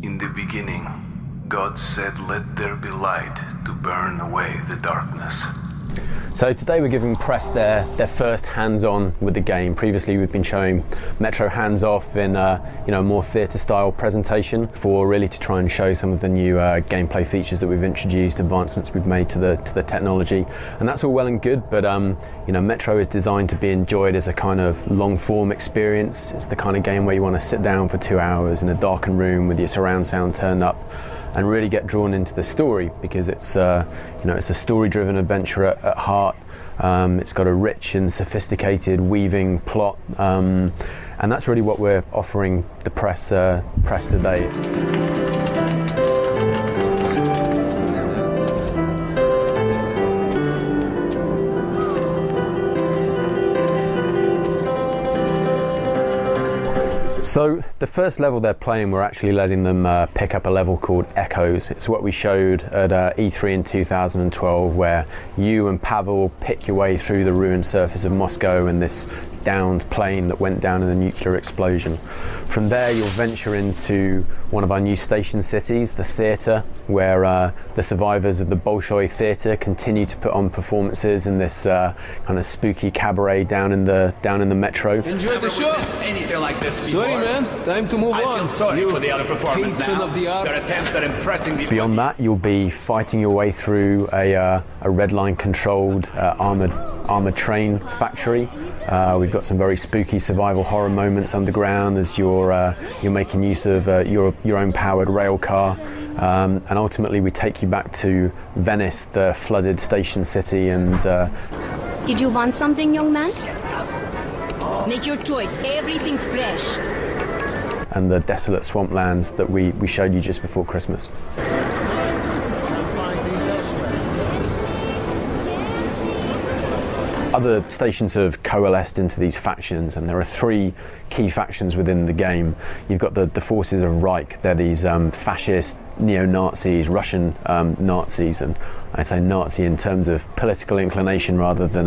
In the beginning, God said, "Let there be light to burn away the darkness." So today we're giving press their first hands-on with the game. Previously we've been showing Metro hands-off in a more theatre-style presentation for really to try and show some of the new gameplay features that we've introduced, advancements we've made to the technology, and that's all well and good. But Metro is designed to be enjoyed as a kind of long-form experience. It's the kind of game where you want to sit down for 2 hours in a darkened room with your surround sound turned up and really get drawn into the story, because it's it's a story-driven adventure at heart. It's got a rich and sophisticated weaving plot, and that's really what we're offering the press today. So the first level they're playing, we're actually letting them pick up a level called Echoes. It's what we showed at E3 in 2012, where you and Pavel pick your way through the ruined surface of Moscow in this downed plane that went down in the nuclear explosion. From there you'll venture into one of our new station cities, the theatre, where the survivors of the Bolshoi theatre continue to put on performances in this kind of spooky cabaret down in the metro. Enjoy the show. Anything like this before. Sorry, man. Time to move on. I feel sorry for the other performers patron now. of the arts. Their attempts at impressing the Beyond that, you'll be fighting your way through a red line controlled armored train factory. We've got some very spooky survival horror moments underground as you're making use of your own powered rail car, and ultimately we take you back to Venice, the flooded station city. And did you want something, young man? Make your choice. Everything's fresh. And the desolate swamplands that we showed you just before Christmas. Other stations have coalesced into these factions, and there are 3 key factions within the game. You've got the forces of Reich. They're these fascist neo-Nazis, Russian Nazis, and I say Nazi in terms of political inclination rather than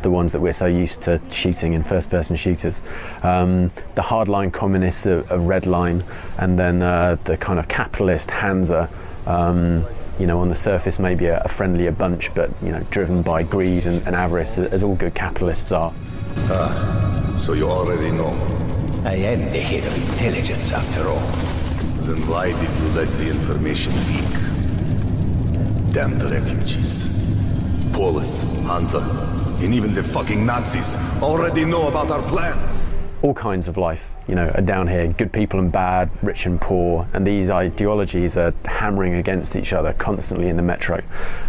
the ones that we're so used to shooting in first-person shooters. The hardline communists of Red Line, and then the kind of capitalist Hansa. On the surface maybe a friendlier bunch, but driven by greed and avarice, as all good capitalists are. So you already know. I am the head of intelligence after all. Then why did you let the information leak? Damn the refugees. Polis, Hansa, and even the fucking Nazis already know about our plans. All kinds of life, are down here, good people and bad, rich and poor, and these ideologies are hammering against each other constantly in the metro.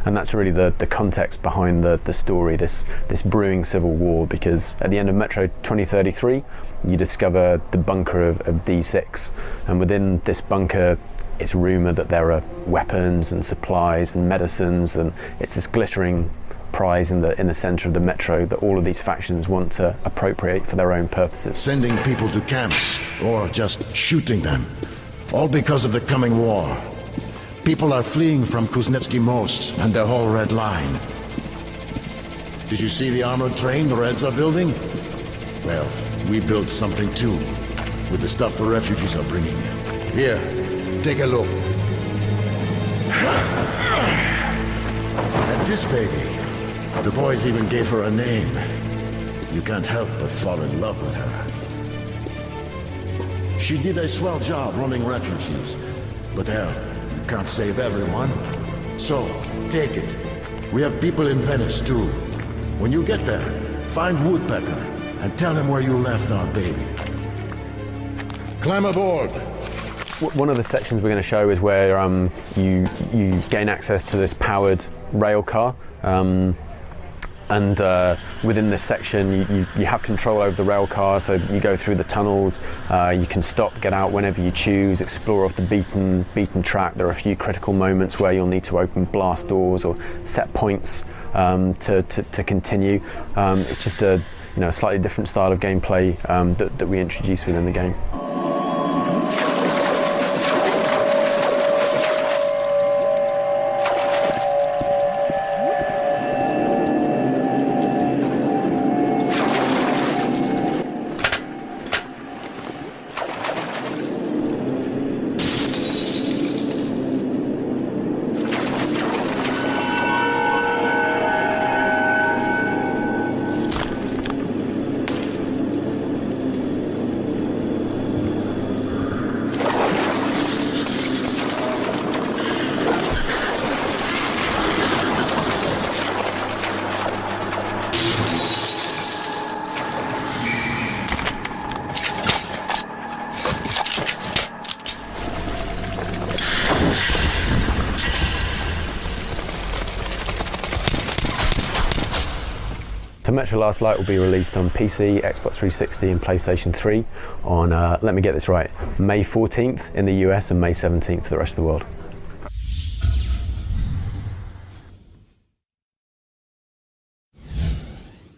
And that's really the context behind the story, this brewing civil war, because at the end of Metro 2033, you discover the bunker of D6, and within this bunker, it's rumoured that there are weapons and supplies and medicines, and it's this glittering prize in the center of the metro that all of these factions want to appropriate for their own purposes. Sending people to camps, or just shooting them, all because of the coming war. People are fleeing from Kuznetsky Most and their whole Red Line. Did you see the armored train the Reds are building? Well, we built something too, with the stuff the refugees are bringing. Here, take a look. And this baby, the boys even gave her a name. You can't help but fall in love with her. She did a swell job running refugees, but hell, you can't save everyone. So, take it. We have people in Venice too. When you get there, find Woodpecker and tell him where you left our baby. Climb aboard. One of the sections we're going to show is where you gain access to this powered rail car. And within this section, you have control over the rail car, so you go through the tunnels, you can stop, get out whenever you choose, explore off the beaten track. There are a few critical moments where you'll need to open blast doors or set points to continue. It's just a slightly different style of gameplay that we introduce within the game. So Metro Last Light will be released on PC, Xbox 360 and PlayStation 3 on, let me get this right, May 14th in the US and May 17th for the rest of the world.